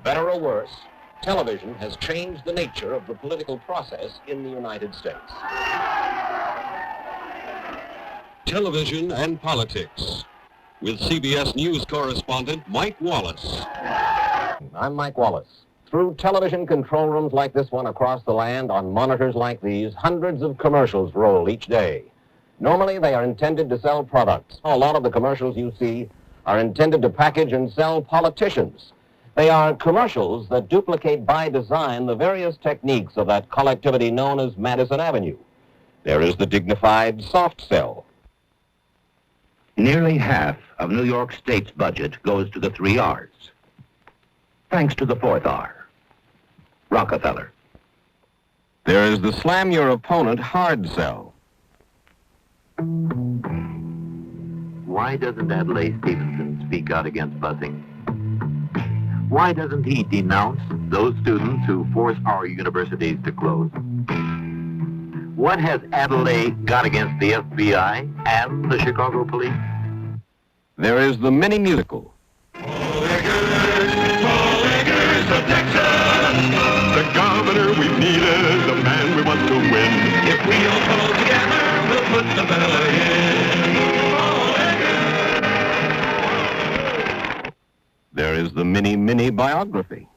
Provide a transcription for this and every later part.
better or worse, television has changed the nature of the political process in the United States. Television and politics, with CBS News correspondent Mike Wallace. I'm Mike Wallace. Through television control rooms like this one across the land, on monitors like these, hundreds of commercials roll each day. Normally, they are intended to sell products. A lot of the commercials you see are intended to package and sell politicians. They are commercials that duplicate by design the various techniques of that collectivity known as Madison Avenue. There is the dignified soft sell. Nearly half of New York State's budget goes to the 3 R's. Thanks to the 4th R, Rockefeller. There is the slam your opponent hard sell. Why doesn't Adlai Stevenson speak out against busing? Why doesn't he denounce those students who force our universities to close? What has Adlai got against the FBI and the Chicago police? There is the mini musical. Of Texas, the governor we need is the man we want to win. If we all pull together, we'll put the fella in. There is the mini biography.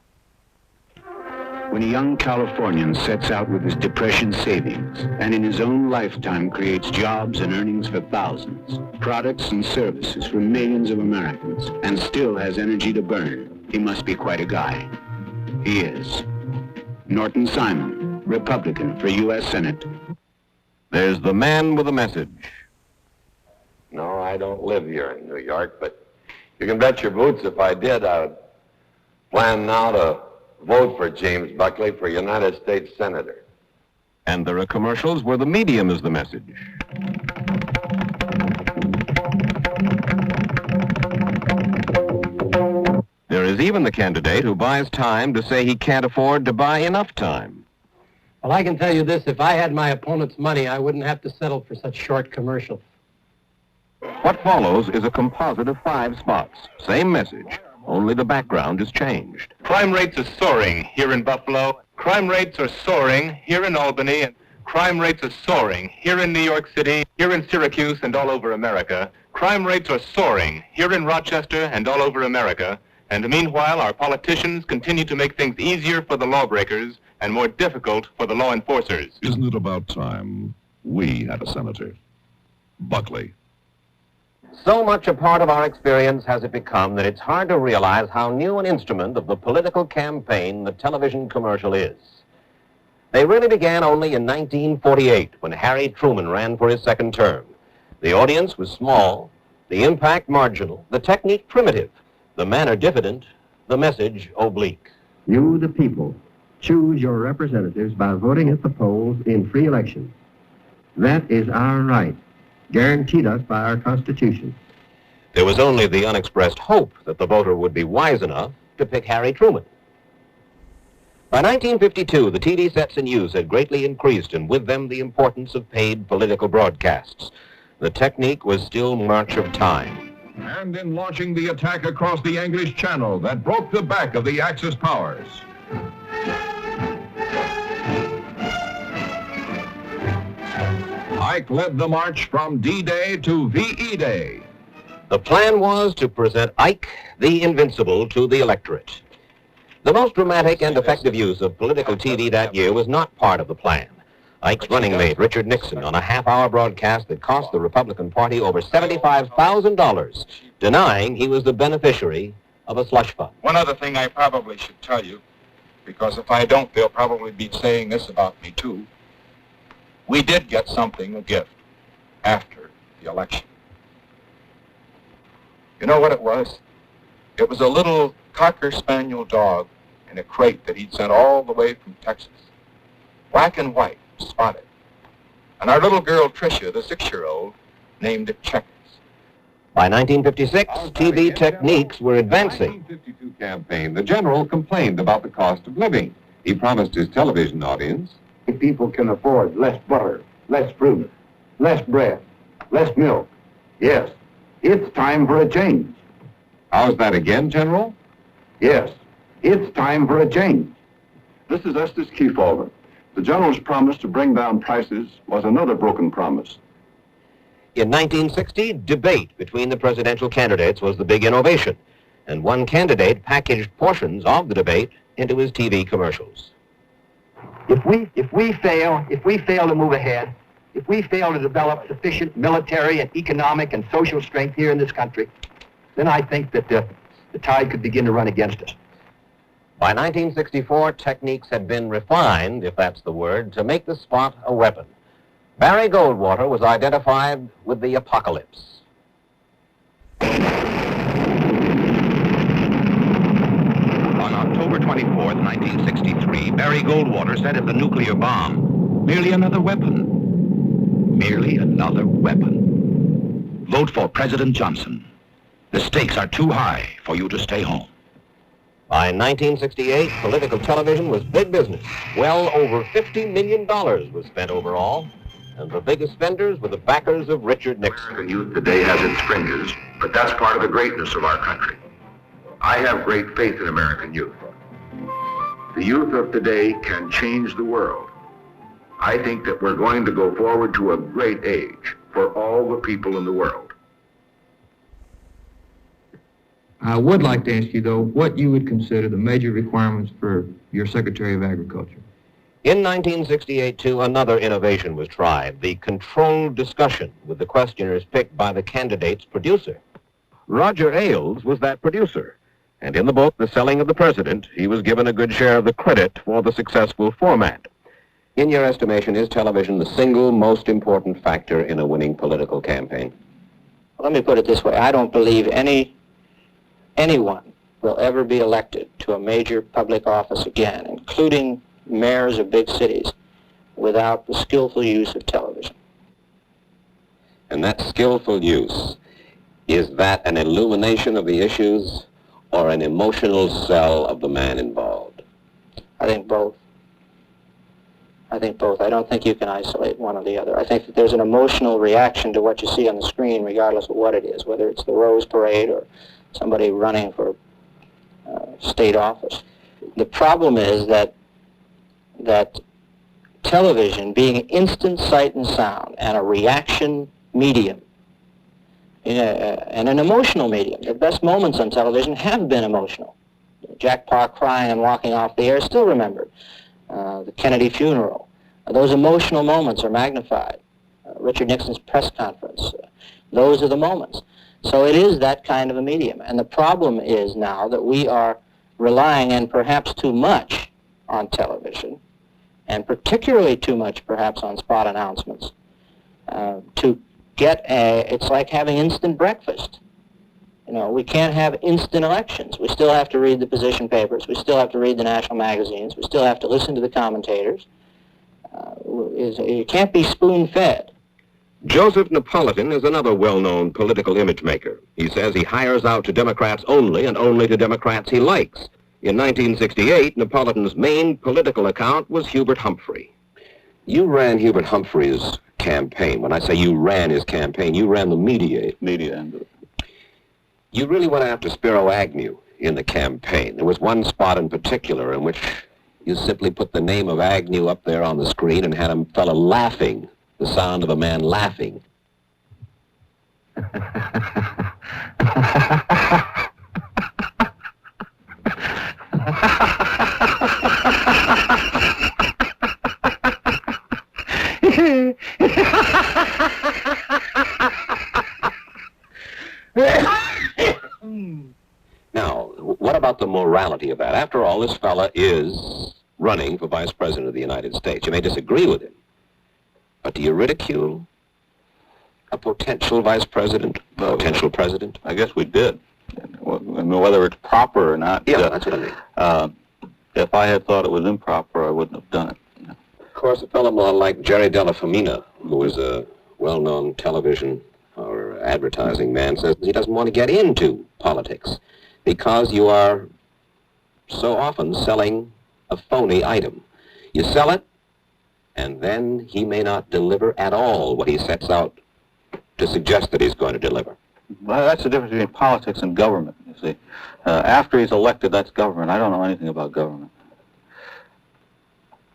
When a young Californian sets out with his depression savings and in his own lifetime creates jobs and earnings for thousands, products and services for millions of Americans, and still has energy to burn, he must be quite a guy. He is. Norton Simon, Republican for U.S. Senate. There's the man with a message. No, I don't live here in New York, but you can bet your boots if I did, I would plan now to vote for James Buckley for United States Senator. And there are commercials where the medium is the message. There is even the candidate who buys time to say he can't afford to buy enough time. Well, I can tell you this, if I had my opponent's money, I wouldn't have to settle for such short commercials. What follows is a composite of 5 spots. Same message, only the background is changed. Crime rates are soaring here in Buffalo. Crime rates are soaring here in Albany. And crime rates are soaring here in New York City, here in Syracuse, and all over America. Crime rates are soaring here in Rochester and all over America. And meanwhile, our politicians continue to make things easier for the lawbreakers and more difficult for the law enforcers. Isn't it about time we had a senator? Buckley. So much a part of our experience has it become that it's hard to realize how new an instrument of the political campaign the television commercial is. They really began only in 1948 when Harry Truman ran for his second term. The audience was small, the impact marginal, the technique primitive, the manner diffident, the message oblique. You, the people, choose your representatives by voting at the polls in free elections. That is our right, guaranteed us by our Constitution. There was only the unexpressed hope that the voter would be wise enough to pick Harry Truman. By 1952, the TV sets in use had greatly increased, and with them the importance of paid political broadcasts. The technique was still March of Time. And in launching the attack across the English Channel that broke the back of the Axis powers. Ike led the march from D-Day to VE Day. The plan was to present Ike the Invincible to the electorate. The most dramatic and effective use of political TV that year was not part of the plan. Ike's running mate, Richard Nixon, on a half-hour broadcast that cost the Republican Party over $75,000, denying he was the beneficiary of a slush fund. One other thing I probably should tell you, because if I don't, they'll probably be saying this about me too. We did get something, a gift, after the election. You know what it was? It was a little Cocker Spaniel dog in a crate that he'd sent all the way from Texas. Black and white, spotted. And our little girl, Tricia, the 6-year-old, named it Checkers. By 1956, TV techniques were advancing. In the 1952 campaign, the general complained about the cost of living. He promised his television audience, People can afford less butter, less fruit, less bread, less milk. Yes, it's time for a change. how's that again, General? Yes, It's time for a change. This is F.C.C. The general's promise to bring down prices was another broken promise. In 1960, debate between the presidential candidates was the big innovation, and one candidate packaged portions of the debate into his TV commercials. If we fail to move ahead, if we fail to develop sufficient military and economic and social strength here in this country, then I think that the tide could begin to run against us. By 1964, techniques had been refined, if that's the word, to make the spot a weapon. Barry Goldwater was identified with the apocalypse. On October 24th, 1963, Barry Goldwater said of the nuclear bomb, merely another weapon. Merely another weapon. Vote for President Johnson. The stakes are too high for you to stay home. By 1968, political television was big business. Well over $50 million was spent overall, and the biggest spenders were the backers of Richard Nixon. American youth today has its fringes, but that's part of the greatness of our country. I have great faith in American youth. The youth of today can change the world. I think that we're going to go forward to a great age for all the people in the world. I would like to ask you, though, what you would consider the major requirements for your Secretary of Agriculture. In 1968, too, another innovation was tried, the controlled discussion with the questioners picked by the candidate's producer. Roger Ailes was that producer, and in the book, The Selling of the President, he was given a good share of the credit for the successful format. In your estimation, is television the single most important factor in a winning political campaign? Let me put it this way. I don't believe anyone will ever be elected to a major public office again, including mayors of big cities, without the skillful use of television. And that skillful use, is that an illumination of the issues or an emotional sell of the man involved? I think both. I don't think you can isolate one or the other. I think that there's an emotional reaction to what you see on the screen, regardless of what it is, whether it's the Rose Parade or somebody running for state office. The problem is that television, being instant sight and sound and a reaction medium, and an emotional medium, the best moments on television have been emotional. Jack Parr crying and walking off the air is still remembered. The Kennedy funeral. Those emotional moments are magnified. Richard Nixon's press conference. Those are the moments. So it is that kind of a medium. And the problem is now that we are relying, and perhaps too much, on television, and particularly too much perhaps on spot announcements, to get it's like having instant breakfast. You know, we can't have instant elections. We still have to read the position papers. We still have to read the national magazines. We still have to listen to the commentators. You can't be spoon-fed. Joseph Napolitan is another well-known political image maker. He says he hires out to Democrats only and only to Democrats he likes. In 1968, Napolitan's main political account was Hubert Humphrey. You ran Hubert Humphrey's campaign. When I say you ran his campaign, you ran the media end of it. You really went after Spiro Agnew in the campaign. There was one spot in particular in which you simply put the name of Agnew up there on the screen and had a fella laughing, the sound of a man laughing. Now, what about the morality of that? After all, this fella is running for Vice President of the United States. You may disagree with him, but do you ridicule a potential Vice President, potential President? I guess we did. Whether it's proper or not. Yeah, that's what I mean. If I had thought it was improper, I wouldn't have done it. Of course, a fellow like Jerry Della Femina, who is a well-known television or advertising man, says he doesn't want to get into politics because you are so often selling a phony item. You sell it, and then he may not deliver at all what he sets out to suggest that he's going to deliver. Well, that's the difference between politics and government. you see. After he's elected, that's government. I don't know anything about government.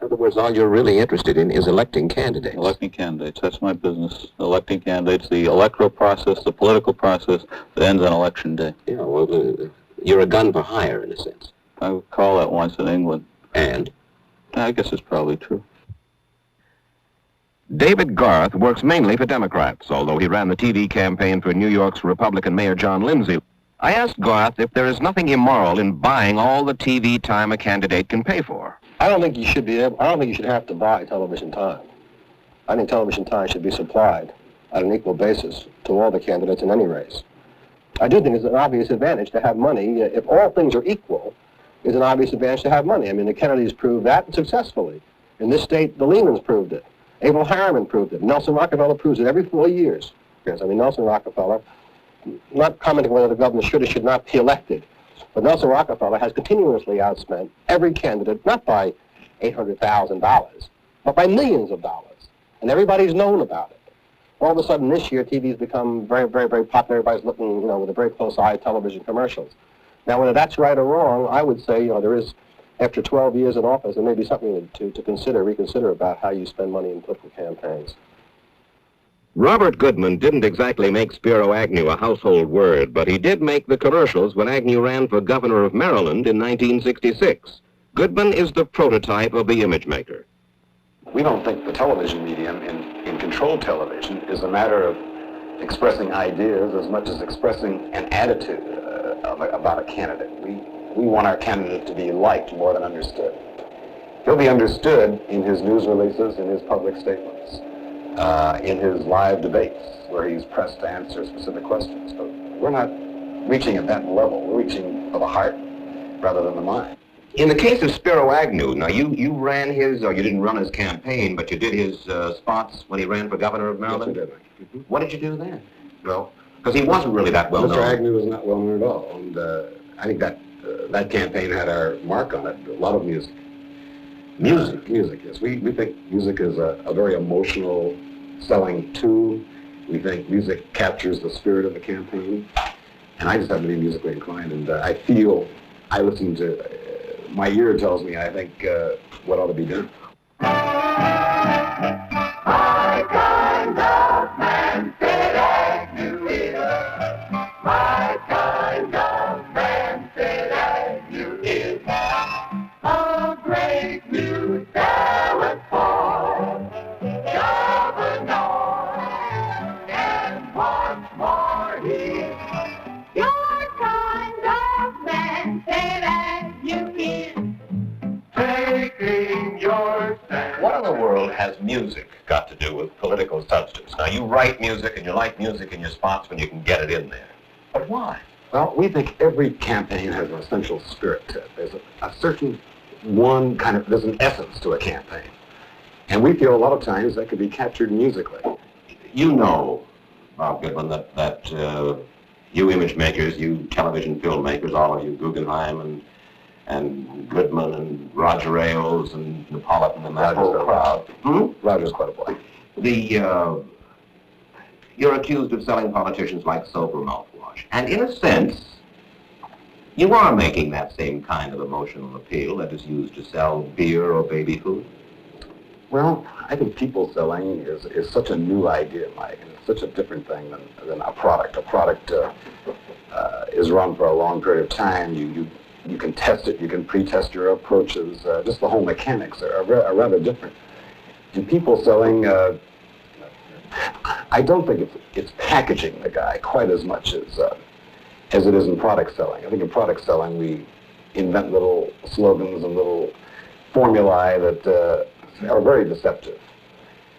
In other words, all you're really interested in is electing candidates. Electing candidates, that's my business. Electing candidates, the electoral process, the political process that ends on election day. Yeah, well, you're a gun for hire, in a sense. I would call that once in England. And? I guess it's probably true. David Garth works mainly for Democrats, although he ran the TV campaign for New York's Republican Mayor John Lindsay. I asked Garth if there is nothing immoral in buying all the TV time a candidate can pay for. I don't think you should have to buy television time. I think television time should be supplied at an equal basis to all the candidates in any race. I do think it's an obvious advantage to have money. If all things are equal, it's an obvious advantage to have money. I mean, the Kennedys proved that successfully. In this state, the Lehmans proved it. Abel Harriman proved it. Nelson Rockefeller proves it every 4 years. Yes, I mean, Nelson Rockefeller, not commenting whether the governor should or should not be elected, but Nelson Rockefeller has continuously outspent every candidate, not by $800,000, but by millions of dollars. And everybody's known about it. All of a sudden this year, TV's become very, very, very popular. Everybody's looking, with a very close eye at television commercials. Now, whether that's right or wrong, I would say, there is, after 12 years in office, there may be something to reconsider about how you spend money in political campaigns. Robert Goodman didn't exactly make Spiro Agnew a household word, but he did make the commercials when Agnew ran for governor of Maryland in 1966. Goodman is the prototype of the image maker. We don't think the television medium in controlled television is a matter of expressing ideas as much as expressing an attitude about a candidate. We want our candidate to be liked more than understood. He'll be understood in his news releases, in his public statements, in his live debates, where he's pressed to answer specific questions. But we're not reaching at that level. We're reaching for the heart rather than the mind. In the case of Spiro Agnew, now you ran his, or you didn't run his campaign, but you did his spots when he ran for governor of Maryland? Yes, I did. What did you do then? Well, because he wasn't really that well known. Mr. Agnew was not well known at all, and I think that campaign had our mark on it. A lot of music. Music, yes. We think music is a very emotional selling tool. We think music captures the spirit of the campaign. And I just happen to be musically inclined, and I listen to, my ear tells me, I think, what ought to be done. My kind of man said Agnew is. My kind of man said Agnew is. A great new talent for governor. And once more he, your kind of man said Agnew is. Taking your stand. What in the world has music got to do with political substance? Now, you write music and you like music in your spots when you can get it in there. But why? Well, we think every campaign has an essential spirit to it. There's a certain there's an essence to a campaign. And we feel a lot of times that could be captured musically. You know, Bob Goodman, that you image makers, you television filmmakers, all of you, Guggenheim and Goodman and Roger Ailes and Napolitan and that whole crowd. Roger's quite a boy. You're accused of selling politicians like soap or mouthwash. And in a sense, you are making that same kind of emotional appeal that is used to sell beer or baby food. Well, I think people selling is such a new idea, Mike, and it's such a different thing than a product. A product is run for a long period of time. You can test it, you can pre-test your approaches. Just the whole mechanics are rather different. In people selling, I don't think it's packaging the guy quite as much as it is in product selling. I think in product selling we invent little slogans and little formulae that are very deceptive.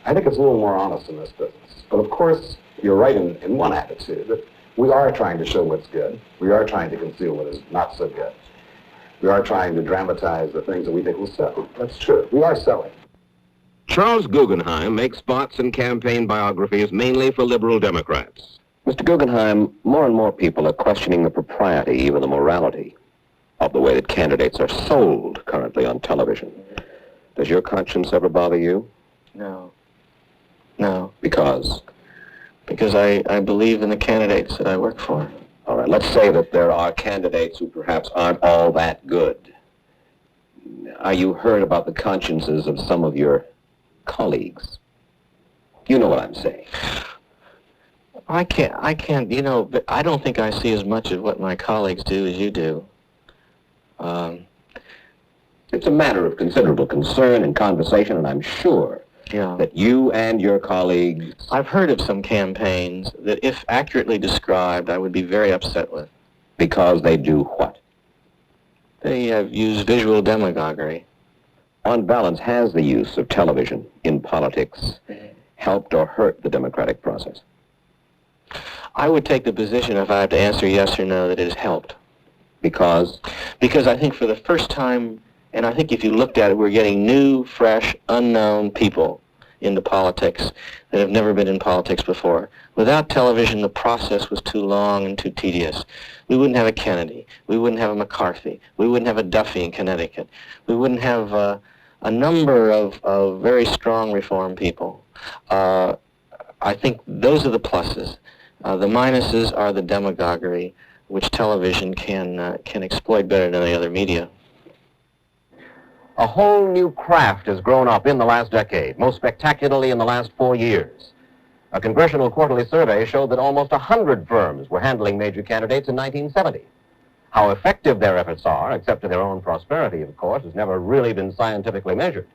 I think it's a little more honest in this business. But of course, you're right in one attitude, that we are trying to show what's good. We are trying to conceal what is not so good. We are trying to dramatize the things that we think will sell. That's true. We are selling. Charles Guggenheim makes spots and campaign biographies mainly for liberal Democrats. Mr. Guggenheim, more and more people are questioning the propriety, even the morality, of the way that candidates are sold currently on television. Does your conscience ever bother you? No. No. Because? Because I believe in the candidates that I work for. All right, let's say that there are candidates who perhaps aren't all that good. Are you heard about the consciences of some of your colleagues? You know what I'm saying. I can't, you know, but I don't think I see as much of what my colleagues do as you do. It's a matter of considerable concern and conversation, and I'm sure that you and your colleagues... I've heard of some campaigns that, if accurately described, I would be very upset with. Because they do what? They use visual demagoguery. On balance, has the use of television in politics helped or hurt the democratic process? I would take the position, if I have to answer yes or no, that it has helped. Because? Because I think for the first time, and I think if you looked at it, we're getting new, fresh, unknown people into politics that have never been in politics before. Without television, the process was too long and too tedious. We wouldn't have a Kennedy. We wouldn't have a McCarthy. We wouldn't have a Duffy in Connecticut. We wouldn't have a number of very strong reform people. I think those are the pluses. The minuses are the demagoguery, which television can exploit better than any other media. A whole new craft has grown up in the last decade, most spectacularly in the last 4 years. A congressional quarterly survey showed that almost 100 firms were handling major candidates in 1970. How effective their efforts are, except to their own prosperity, of course, has never really been scientifically measured.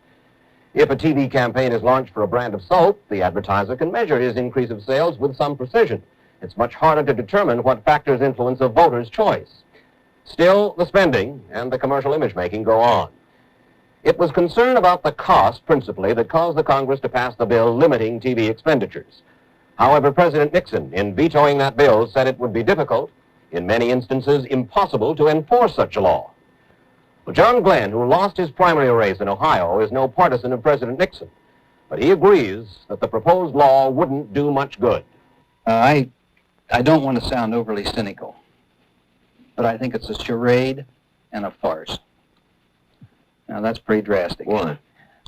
If a TV campaign is launched for a brand of soap, the advertiser can measure his increase of sales with some precision. It's much harder to determine what factors influence a voter's choice. Still, the spending and the commercial image-making go on. It was concern about the cost, principally, that caused the Congress to pass the bill limiting TV expenditures. However, President Nixon, in vetoing that bill, said it would be difficult, in many instances impossible, to enforce such a law. Well, John Glenn, who lost his primary race in Ohio, is no partisan of President Nixon, but he agrees that the proposed law wouldn't do much good. I don't want to sound overly cynical, but I think it's a charade and a farce. Now, that's pretty drastic. Why?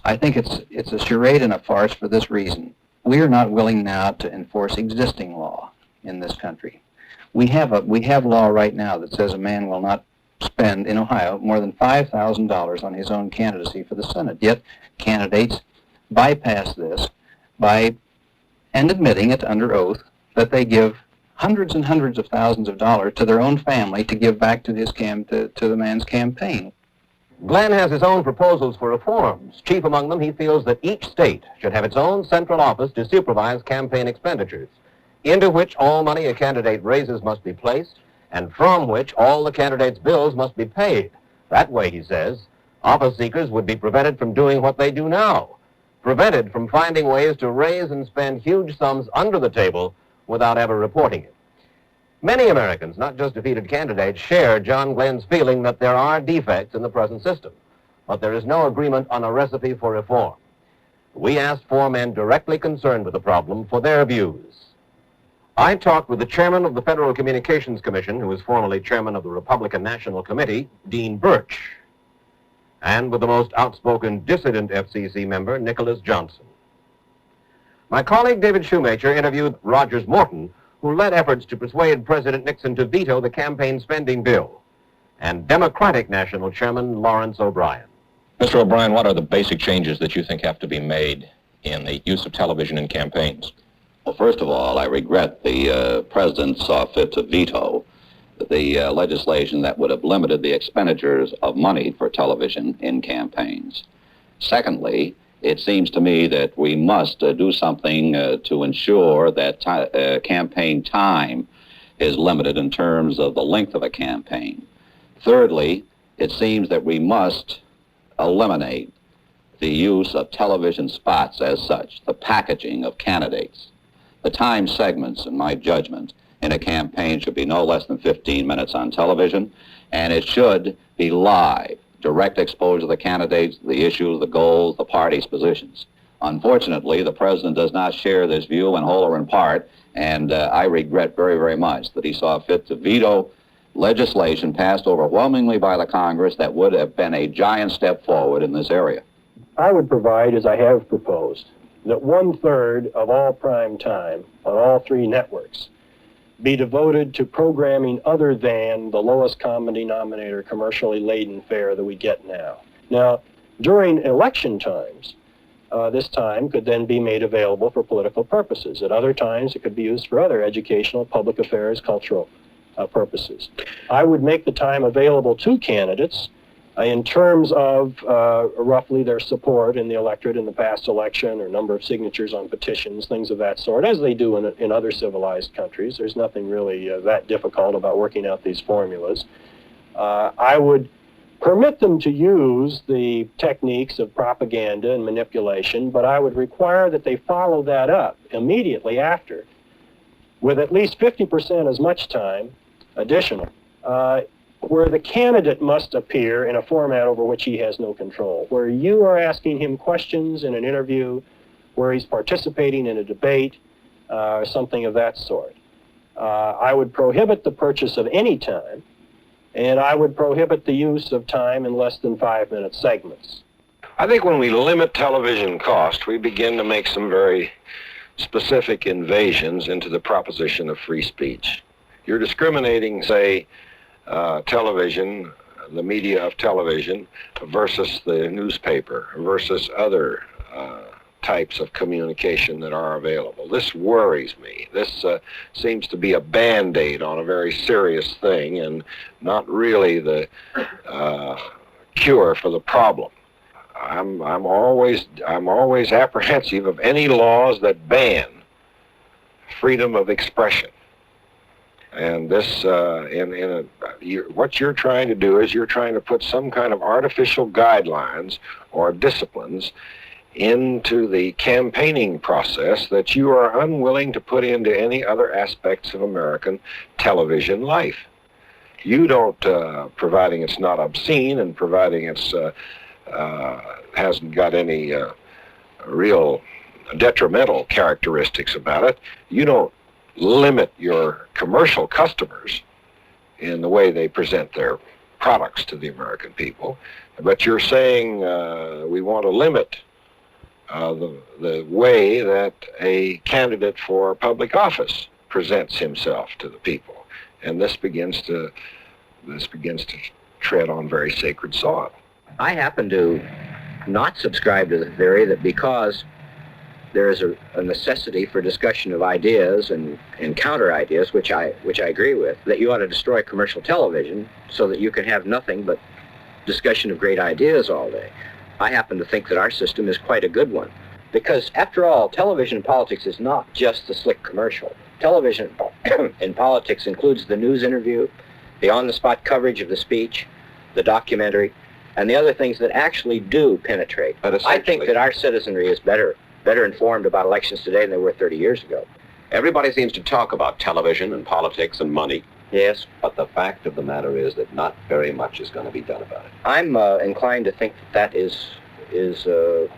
I think it's a charade and a farce for this reason. We are not willing now to enforce existing law in this country. We have law right now that says a man will not spend, in Ohio, more than $5,000 on his own candidacy for the Senate. Yet, candidates bypass this by, and admitting it under oath, that they give hundreds and hundreds of thousands of dollars to their own family to give back to his to the man's campaign. Glenn has his own proposals for reforms. Chief among them, he feels that each state should have its own central office to supervise campaign expenditures, into which all money a candidate raises must be placed, and from which all the candidate's bills must be paid. That way, he says, office seekers would be prevented from doing what they do now, prevented from finding ways to raise and spend huge sums under the table without ever reporting it. Many Americans, not just defeated candidates, share John Glenn's feeling that there are defects in the present system, but there is no agreement on a recipe for reform. We asked 4 men directly concerned with the problem for their views. I talked with the chairman of the Federal Communications Commission, who was formerly chairman of the Republican National Committee, Dean Birch, and with the most outspoken dissident F.C.C. member, Nicholas Johnson. My colleague David Shoemaker interviewed Rogers Morton, who led efforts to persuade President Nixon to veto the campaign spending bill, and Democratic National Chairman Lawrence O'Brien. Mr. O'Brien, what are the basic changes that you think have to be made in the use of television in campaigns? Well, first of all, I regret the president saw fit to veto the legislation that would have limited the expenditures of money for television in campaigns. Secondly, it seems to me that we must do something to ensure that campaign time is limited in terms of the length of a campaign. Thirdly, it seems that we must eliminate the use of television spots as such, the packaging of candidates. The time segments, in my judgment, in a campaign should be no less than 15 minutes on television, and it should be live. Direct exposure to the candidates, the issues, the goals, the party's positions. Unfortunately, the president does not share this view in whole or in part, and I regret very, very much that he saw fit to veto legislation passed overwhelmingly by the Congress that would have been a giant step forward in this area. I would provide, as I have proposed, that 1/3 of all prime time on all 3 networks be devoted to programming other than the lowest common denominator commercially laden fare that we get now. Now, during election times, this time could then be made available for political purposes. At other times, it could be used for other educational, public affairs, cultural purposes. I would make the time available to candidates in terms of roughly their support in the electorate in the past election, or number of signatures on petitions, things of that sort, as they do in other civilized countries. There's nothing really that difficult about working out these formulas. I would permit them to use the techniques of propaganda and manipulation, but I would require that they follow that up immediately after with at least 50% as much time additional, where the candidate must appear in a format over which he has no control, where you are asking him questions in an interview, where he's participating in a debate, something of that sort. I would prohibit the purchase of any time, and I would prohibit the use of time in less than 5-minute segments. I think when we limit television cost, we begin to make some very specific invasions into the proposition of free speech. You're discriminating, say, television, the media of television, versus the newspaper, versus other types of communication that are available. This worries me. This seems to be a Band-Aid on a very serious thing and not really the cure for the problem. I'm always apprehensive of any laws that ban freedom of expression. And this, what you're trying to do is you're trying to put some kind of artificial guidelines or disciplines into the campaigning process that you are unwilling to put into any other aspects of American television life. You don't, providing it's not obscene and providing it's hasn't got any real detrimental characteristics about it, you don't limit your commercial customers in the way they present their products to the American people, but you're saying we want to limit the way that a candidate for public office presents himself to the people, and this begins to tread on very sacred soil. I happen to not subscribe to the theory that because there is a necessity for discussion of ideas and counter ideas, which I agree with, that you ought to destroy commercial television so that you can have nothing but discussion of great ideas all day. I happen to think that our system is quite a good one, because after all, television in politics is not just the slick commercial. Television in politics includes the news interview, the on-the-spot coverage of the speech, the documentary, and the other things that actually do penetrate. I think that our citizenry is better informed about elections today than they were 30 years ago. Everybody seems to talk about television and politics and money. Yes. But the fact of the matter is that not very much is going to be done about it. I'm inclined to think that is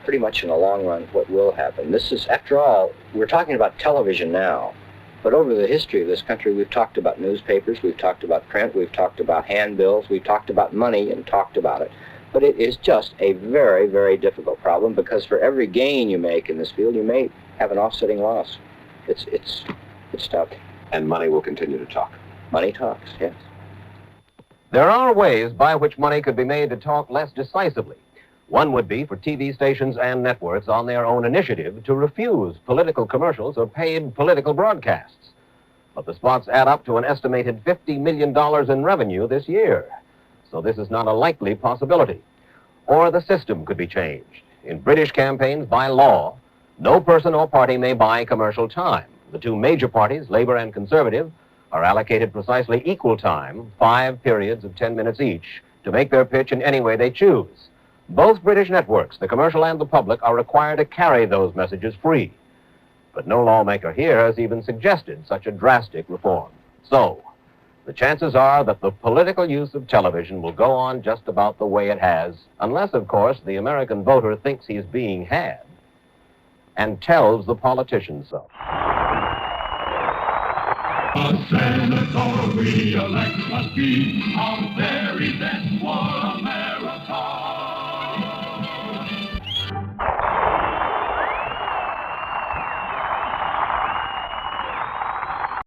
pretty much in the long run what will happen. This is, after all, we're talking about television now, but over the history of this country, we've talked about newspapers, we've talked about print, we've talked about handbills, we've talked about money and talked about it. But it is just a very, very difficult problem, because for every gain you make in this field, you may have an offsetting loss. It's tough. And money will continue to talk. Money talks, yes. There are ways by which money could be made to talk less decisively. One would be for TV stations and networks on their own initiative to refuse political commercials or paid political broadcasts. But the spots add up to an estimated $50 million in revenue this year. So this is not a likely possibility. Or the system could be changed. In British campaigns, by law, no person or party may buy commercial time. The two major parties, Labour and Conservative, are allocated precisely equal time, 5 periods of 10 minutes each, to make their pitch in any way they choose. Both British networks, the commercial and the public, are required to carry those messages free. But no lawmaker here has even suggested such a drastic reform. So, the chances are that the political use of television will go on just about the way it has, unless, of course, the American voter thinks he's being had and tells the politicians so. A senator we elect must be our very best one.